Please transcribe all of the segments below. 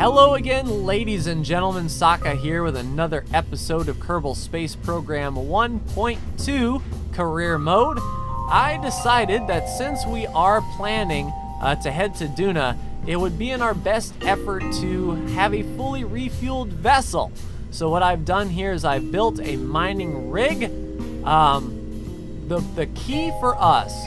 Hello again, ladies and gentlemen. Sokka here with another episode of Kerbal Space Program 1.2 Career Mode. I decided that since we are planning to head to Duna, it would be in our best effort to have a fully refueled vessel. So what I've done here is I've built a mining rig. The key for us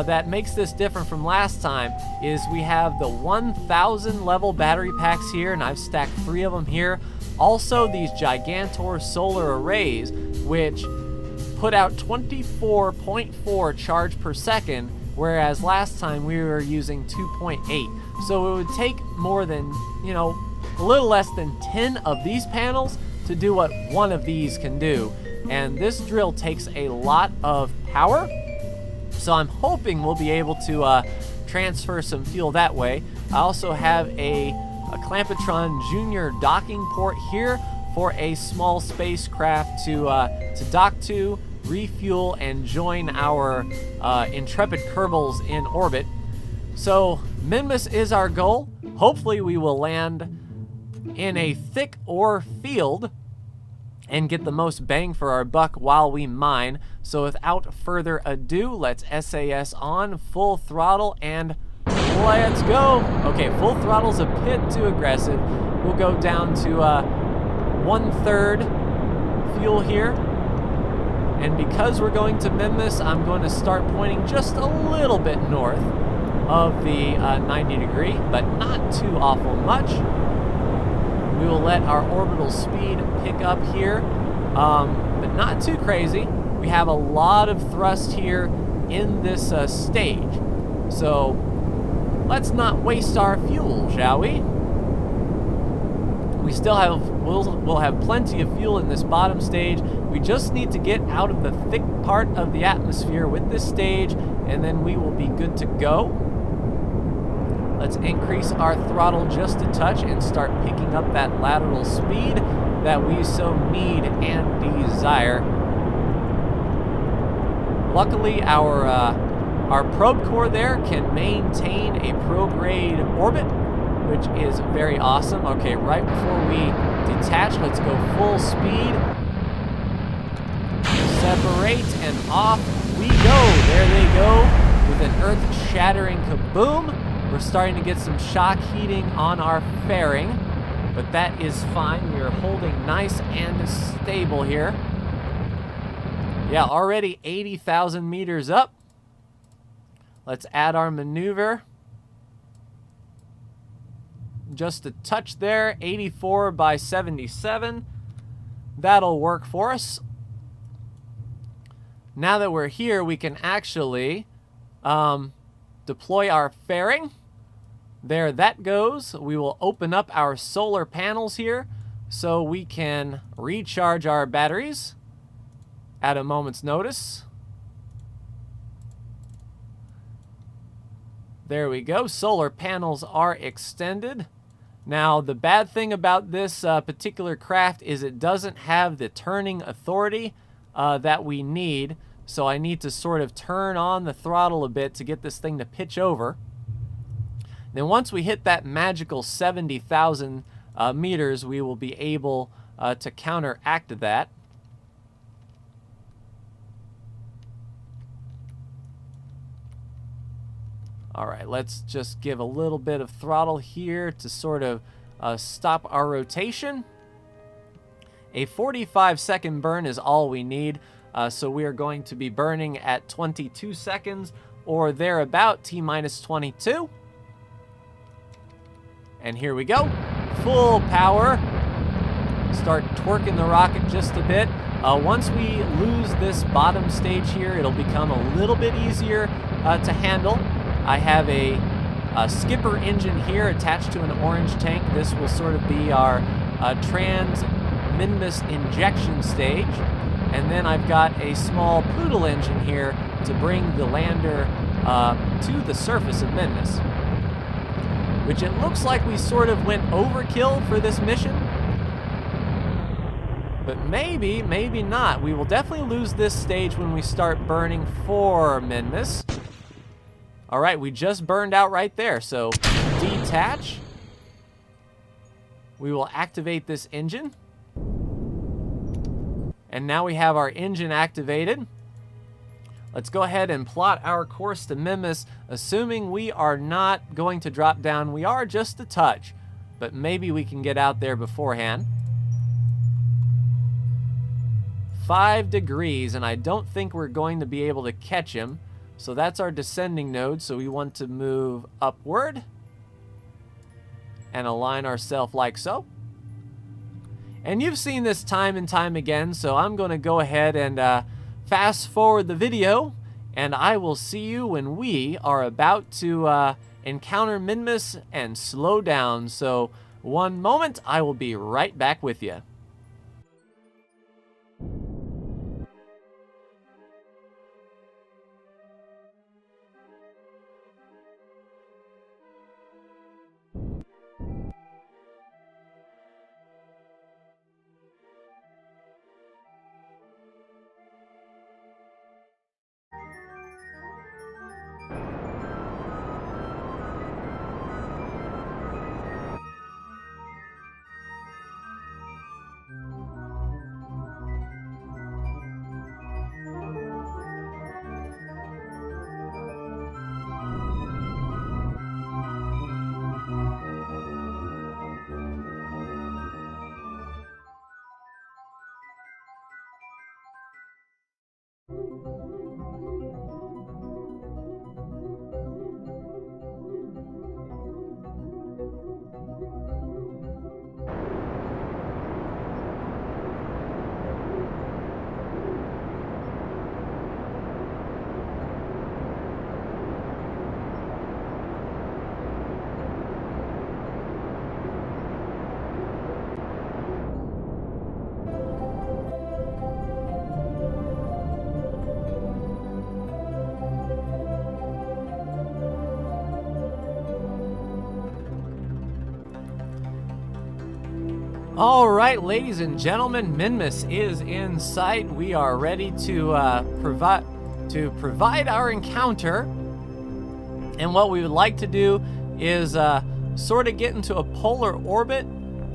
that makes this different from last time is we have the 1000 level battery packs here, and I've stacked 3 of them here. Also these Gigantor solar arrays, which put out 24.4 charge per second, whereas last time we were using 2.8. So it would take more than, a little less than 10 of these panels to do what one of these can do. And this drill takes a lot of power, so I'm hoping we'll be able to transfer some fuel that way. I also have a Clampetron Junior docking port here for a small spacecraft to dock to, refuel, and join our intrepid Kerbals in orbit. So Minmus is our goal. Hopefully we will land in a thick ore field and get the most bang for our buck while we mine. So without further ado, let's SAS on full throttle and let's go. Okay, full throttle's a bit too aggressive. We'll go down to 1/3 fuel here. And because we're going to Minmus, I'm going to start pointing just a little bit north of the 90 degree, but not too awful much. We will let our orbital speed pick up here, but not too crazy. We have a lot of thrust here in this stage. So let's not waste our fuel, shall we? We still have, we'll have plenty of fuel in this bottom stage. We just need to get out of the thick part of the atmosphere with this stage, and then we will be good to go. Let's increase our throttle just a touch and start picking up that lateral speed that we so need and desire. Luckily, our probe core there can maintain a prograde orbit, which is very awesome. Okay, right before we detach, let's go full speed. Separate and off we go. There they go with an earth-shattering kaboom. We're starting to get some shock heating on our fairing, but that is fine. We are holding nice and stable here. Yeah, already 80,000 meters up. Let's add our maneuver. Just a touch there, 84 by 77. That'll work for us. Now that we're here, we can actually deploy our fairing. There that goes. We will open up our solar panels here so we can recharge our batteries at a moment's notice. There we go. Solar panels are extended. Now, the bad thing about this particular craft is it doesn't have the turning authority that we need. So I need to sort of turn on the throttle a bit to get this thing to pitch over. Then once we hit that magical 70,000 meters, we will be able to counteract that. All right, let's just give a little bit of throttle here to sort of stop our rotation. A 45-second burn is all we need. So we are going to be burning at 22 seconds or thereabout, T-minus 22. And here we go. Full power. Start twerking the rocket just a bit. Once we lose this bottom stage here, it'll become a little bit easier to handle. I have a skipper engine here attached to an orange tank. This will sort of be our trans-Minmus injection stage. And then I've got a small poodle engine here to bring the lander to the surface of Minmus, which it looks like we sort of went overkill for this mission. But maybe, maybe not. We will definitely lose this stage when we start burning for Minmus. All right, we just burned out right there, so detach. We will activate this engine. And now we have our engine activated. Let's go ahead and plot our course to Minmus, assuming we are not going to drop down. We are just a touch, but maybe we can get out there beforehand. 5 degrees, and I don't think we're going to be able to catch him. So that's our descending node, so we want to move upward and align ourselves like so. And you've seen this time and time again, so I'm going to go ahead and fast forward the video, and I will see you when we are about to encounter Minmus and slow down. So one moment, I will be right back with you. All right, ladies and gentlemen, Minmus is in sight. We are ready to provide our encounter. And what we would like to do is sort of get into a polar orbit.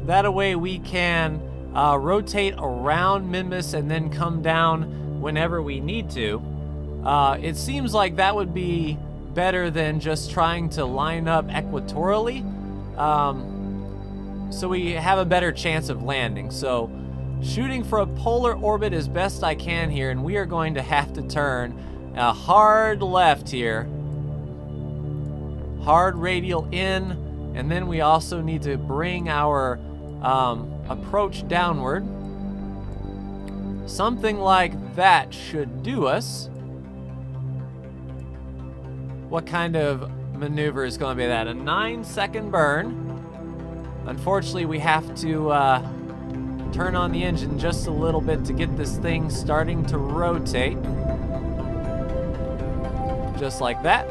That way we can rotate around Minmus and then come down whenever we need to. It seems like that would be better than just trying to line up equatorially. So we have a better chance of landing. So shooting for a polar orbit as best I can here, and we are going to have to turn a hard left here. Hard radial in, and then we also need to bring our approach downward. Something like that should do us. What kind of maneuver is going to be that? A 9-second burn. Unfortunately, we have to turn on the engine just a little bit to get this thing starting to rotate. Just like that.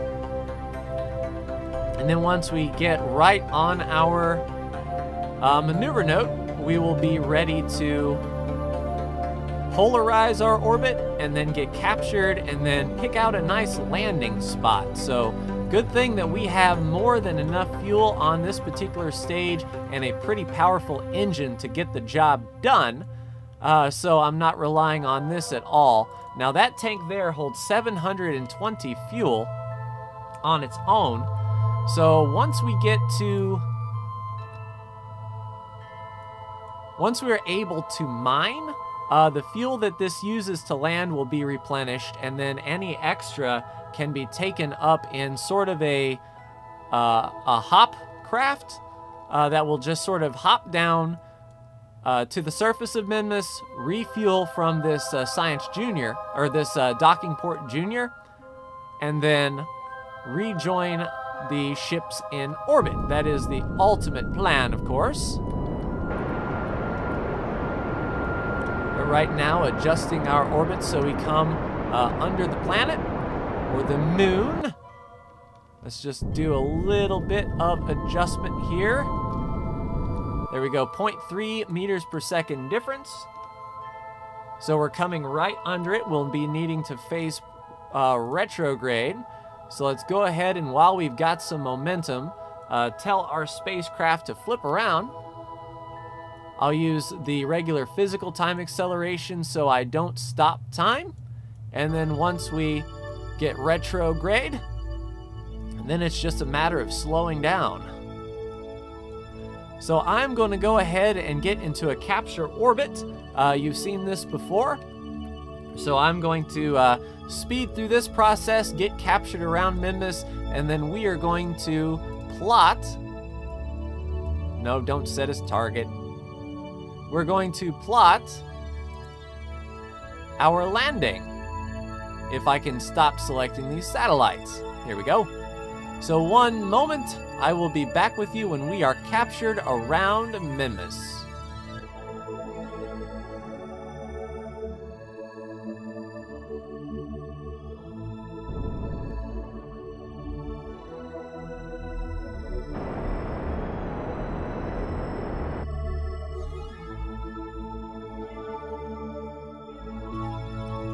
And then once we get right on our maneuver node, we will be ready to polarize our orbit and then get captured and then pick out a nice landing spot. So good thing that we have more than enough fuel on this particular stage and a pretty powerful engine to get the job done. So I'm not relying on this at all. Now that tank there holds 720 fuel on its own. So once we are able to mine, the fuel that this uses to land will be replenished, and then any extra can be taken up in sort of a hop craft that will just sort of hop down to the surface of Minmus, refuel from this Science Junior, or this Docking Port Junior, and then rejoin the ships in orbit. That is the ultimate plan, of course. But right now, adjusting our orbit so we come under the planet or the moon. Let's just do a little bit of adjustment here. There we go, 0.3 meters per second difference. So we're coming right under it. We'll be needing to face retrograde. So let's go ahead, and while we've got some momentum, tell our spacecraft to flip around. I'll use the regular physical time acceleration so I don't stop time. And then once we get retrograde, then it's just a matter of slowing down. So I'm going to go ahead and get into a capture orbit. You've seen this before. So I'm going to speed through this process, get captured around Minmus, and then we are going to plot. No, don't set as target. We're going to plot our landing. If I can stop selecting these satellites. Here we go. So one moment, I will be back with you when we are captured around Minmus.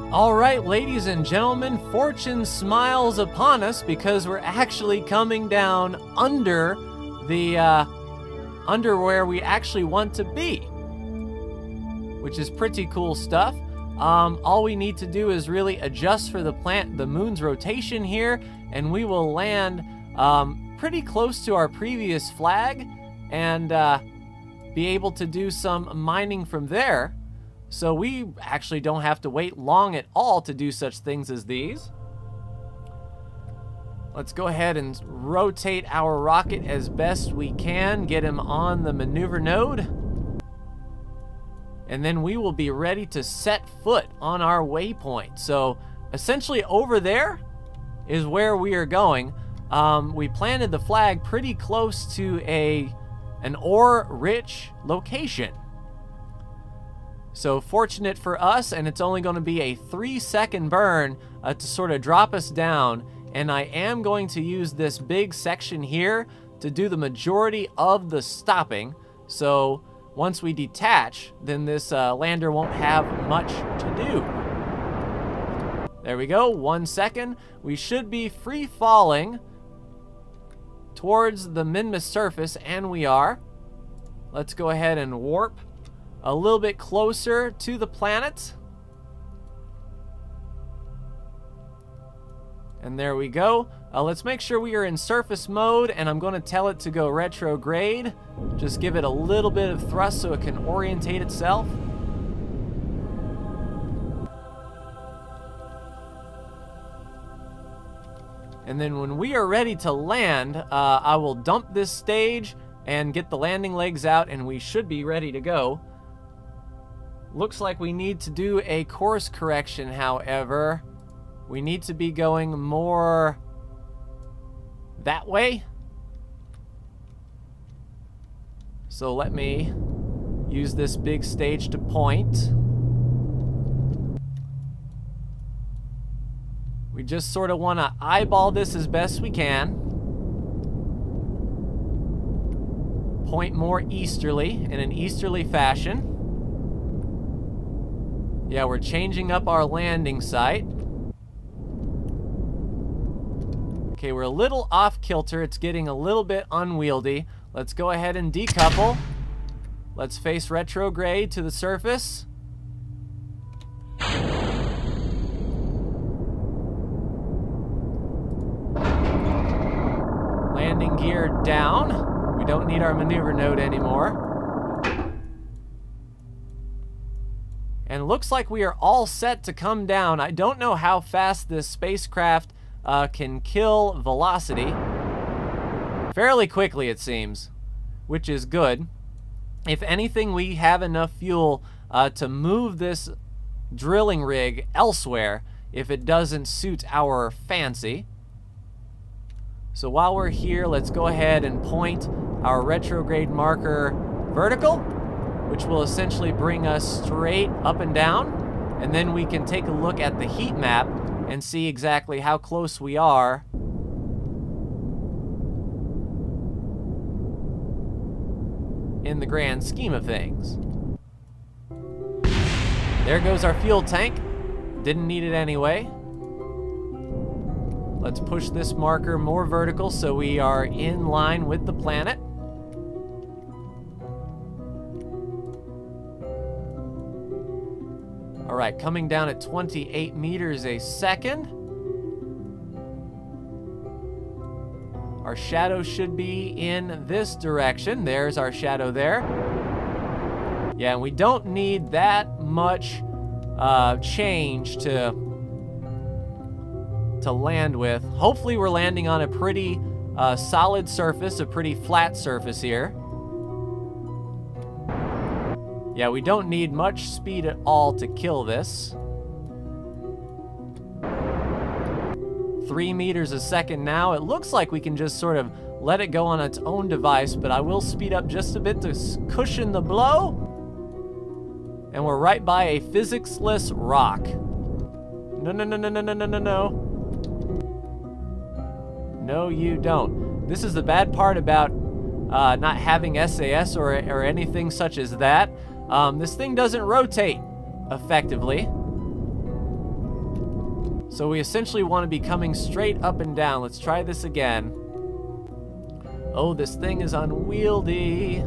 All right, ladies and gentlemen, fortune smiles upon us because we're actually coming down under the under where we actually want to be, which is pretty cool stuff. All we need to do is really adjust for the moon's rotation here, and we will land pretty close to our previous flag and be able to do some mining from there. So we actually don't have to wait long at all to do such things as these. Let's go ahead and rotate our rocket as best we can, get him on the maneuver node. And then we will be ready to set foot on our waypoint. So essentially over there is where we are going. We planted the flag pretty close to an ore-rich location. So fortunate for us, and it's only going to be a 3-second burn to sort of drop us down. And I am going to use this big section here to do the majority of the stopping. So once we detach, then this lander won't have much to do. There we go, 1 second. We should be free falling towards the Minmus surface, and we are. Let's go ahead and warp a little bit closer to the planet. And there we go. Let's make sure we are in surface mode, and I'm going to tell it to go retrograde. Just give it a little bit of thrust so it can orientate itself. And then when we are ready to land, I will dump this stage and get the landing legs out, and we should be ready to go. Looks like we need to do a course correction, however. We need to be going more that way. So let me use this big stage to point. We just sort of want to eyeball this as best we can. Point more easterly, in an easterly fashion. Yeah, we're changing up our landing site. Okay, we're a little off kilter. It's getting a little bit unwieldy. Let's go ahead and decouple. Let's face retrograde to the surface. Landing gear down. We don't need our maneuver node anymore. And it looks like we are all set to come down. I don't know how fast this spacecraft can kill velocity. Fairly quickly, it seems, which is good. If anything, we have enough fuel to move this drilling rig elsewhere if it doesn't suit our fancy. So while we're here, let's go ahead and point our retrograde marker vertical, which will essentially bring us straight up and down. And then we can take a look at the heat map and see exactly how close we are in the grand scheme of things. There goes our fuel tank. Didn't need it anyway. Let's push this marker more vertical so we are in line with the planet. right, coming down at 28 meters a second. Our shadow should be in this direction. There's our shadow there. Yeah, and we don't need that much change to land with. Hopefully we're landing on a pretty solid surface, a pretty flat surface here. Yeah, we don't need much speed at all to kill this. 3 meters a second now. It looks like we can just sort of let it go on its own device, but I will speed up just a bit to cushion the blow. And we're right by a physics-less rock. No, no, no, no, no, no, no, no, no. No, you don't. This is the bad part about not having SAS or anything such as that. This thing doesn't rotate effectively. So we essentially want to be coming straight up and down. Let's try this again. Oh, this thing is unwieldy.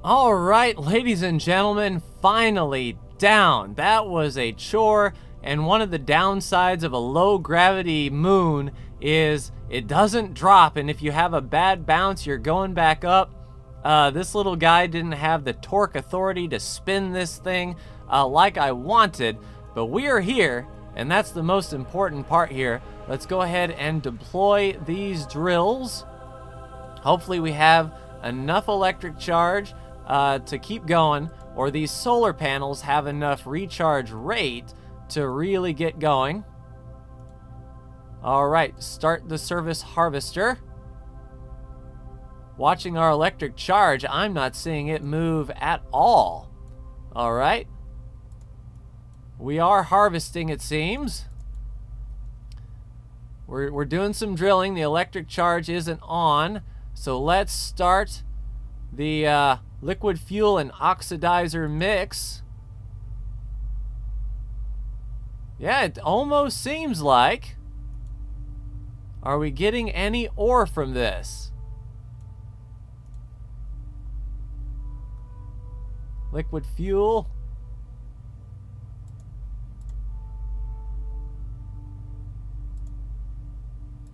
All right, ladies and gentlemen, finally down. That was a chore, and one of the downsides of a low gravity moon is it doesn't drop, and if you have a bad bounce, you're going back up. This little guy didn't have the torque authority to spin this thing like I wanted, but we are here, and that's the most important part here. Let's go ahead and deploy these drills. Hopefully we have enough electric charge to keep going, or these solar panels have enough recharge rate to really get going. All right, start the service harvester. Watching our electric charge, I'm not seeing it move at all. All right. We are harvesting, it seems. We're doing some drilling. The electric charge isn't on, so let's start the liquid fuel and oxidizer mix. Yeah, it almost seems like. Are we getting any ore from this? Liquid fuel.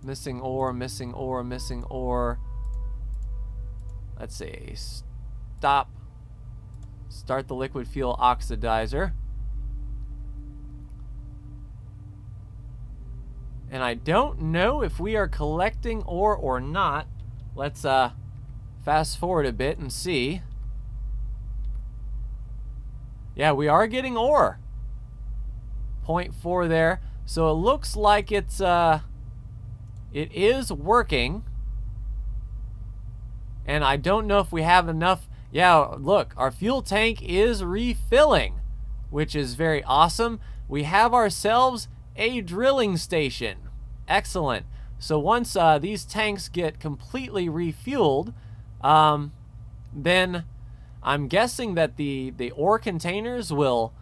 Missing ore, missing ore, missing ore. Let's see. Start the liquid fuel oxidizer. And I don't know if we are collecting ore or not. Let's fast forward a bit and see. Yeah, we are getting ore. 0.4 there. So it looks like it is working. And I don't know if we have enough. Yeah, look, our fuel tank is refilling, which is very awesome. We have ourselves a drilling station. Excellent. So once these tanks get completely refueled, then I'm guessing that the ore containers will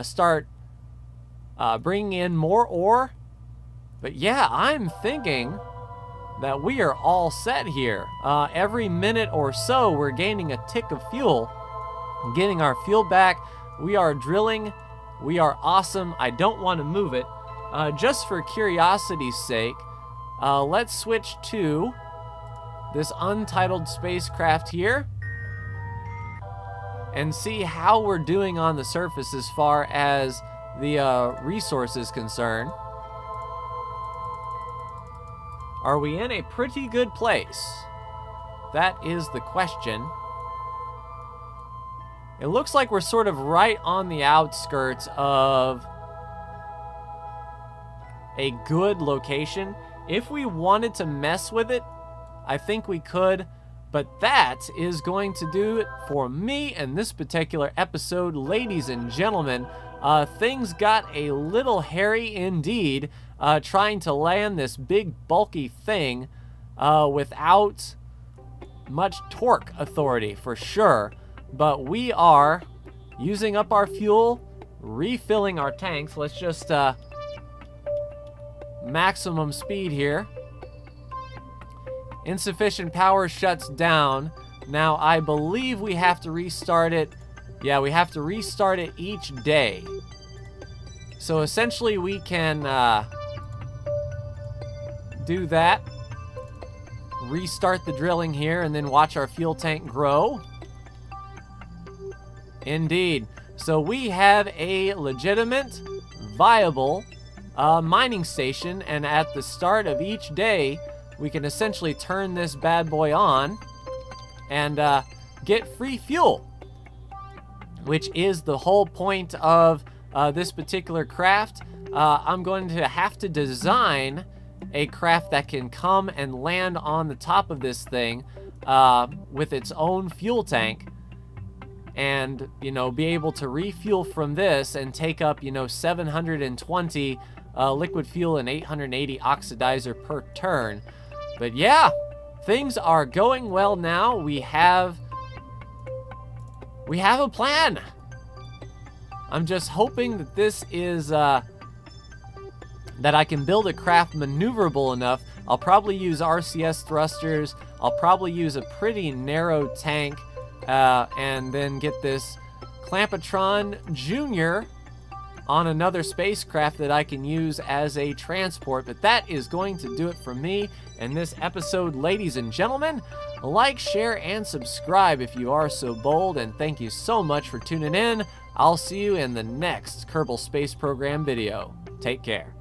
start bringing in more ore. But yeah, I'm thinking that we are all set here. Every minute or so, we're gaining a tick of fuel, getting our fuel back. We are drilling. We are awesome. I don't want to move it. Just for curiosity's sake, let's switch to this untitled spacecraft here and see how we're doing on the surface as far as the resource is concerned. Are we in a pretty good place? That is the question. It looks like we're sort of right on the outskirts of a good location. If we wanted to mess with it, I think we could, but that is going to do it for me in this particular episode, ladies and gentlemen. Things got a little hairy indeed, trying to land this big bulky thing without much torque authority for sure. But we are using up our fuel, refilling our tanks. Let's just maximum speed here. Insufficient power shuts down. Now I believe we have to restart it. Yeah, we have to restart it each day. So essentially we can do that. Restart the drilling here and then watch our fuel tank grow. Indeed. So we have a legitimate, viable mining station, and at the start of each day, we can essentially turn this bad boy on and get free fuel, which is the whole point of this particular craft. I'm going to have to design a craft that can come and land on the top of this thing with its own fuel tank, and be able to refuel from this and take up 720 liquid fuel and 880 oxidizer per turn. But yeah, things are going well now. We have a plan. I'm just hoping that this is that I can build a craft maneuverable enough. I'll probably use RCS thrusters. I'll probably use a pretty narrow tank, and then get this Clampatron Jr. on another spacecraft that I can use as a transport. But that is going to do it for me in this episode, ladies and gentlemen. Like, share, and subscribe if you are so bold, and thank you so much for tuning in. I'll see you in the next Kerbal Space Program video. Take care.